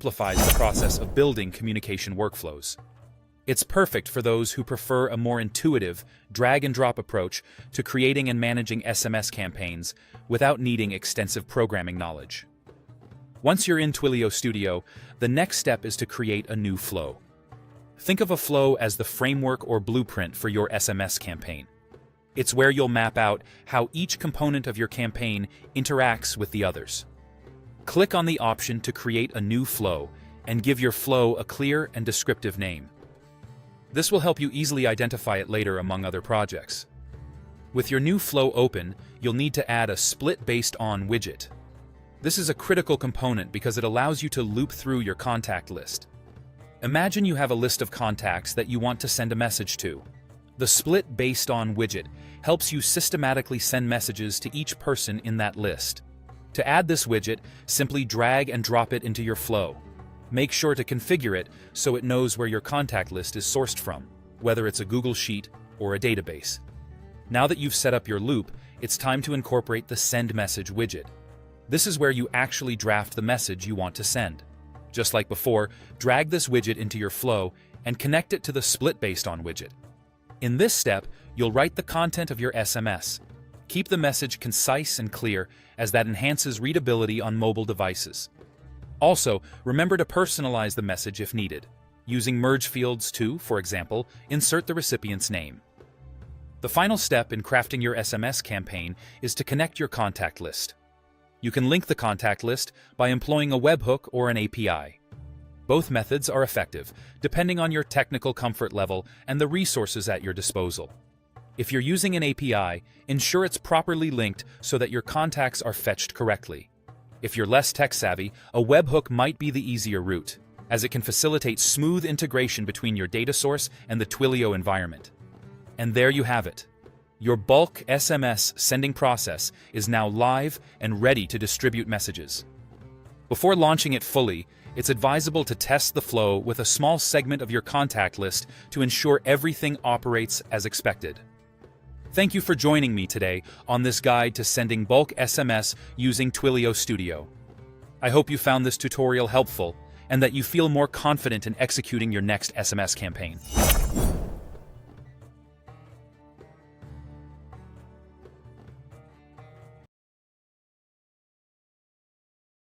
simplifies the process of building communication workflows. It's perfect for those who prefer a more intuitive, drag-and-drop approach to creating and managing SMS campaigns without needing extensive programming knowledge. Once you're in Twilio Studio, the next step is to create a new flow. Think of a flow as the framework or blueprint for your SMS campaign. It's where you'll map out how each component of your campaign interacts with the others. Click on the option to create a new flow and give your flow a clear and descriptive name. This will help you easily identify it later among other projects. With your new flow open, you'll need to add a split based on widget. This is a critical component because it allows you to loop through your contact list. Imagine you have a list of contacts that you want to send a message to. The split based on widget helps you systematically send messages to each person in that list. To add this widget, simply drag and drop it into your flow. Make sure to configure it so it knows where your contact list is sourced from, whether it's a Google Sheet or a database. Now that you've set up your loop, it's time to incorporate the Send Message widget. This is where you actually draft the message you want to send. Just like before, drag this widget into your flow and connect it to the Split Based On widget. In this step, you'll write the content of your SMS. Keep the message concise and clear, as that enhances readability on mobile devices. Also, remember to personalize the message if needed, using merge fields to, for example, insert the recipient's name. The final step in crafting your SMS campaign is to connect your contact list. You can link the contact list by employing a webhook or an API. Both methods are effective, depending on your technical comfort level and the resources at your disposal. If you're using an API, ensure it's properly linked so that your contacts are fetched correctly. If you're less tech-savvy, a webhook might be the easier route, as it can facilitate smooth integration between your data source and the Twilio environment. And there you have it. Your bulk SMS sending process is now live and ready to distribute messages. Before launching it fully, it's advisable to test the flow with a small segment of your contact list to ensure everything operates as expected. Thank you for joining me today on this guide to sending bulk SMS using Twilio Studio. I hope you found this tutorial helpful and that you feel more confident in executing your next SMS campaign.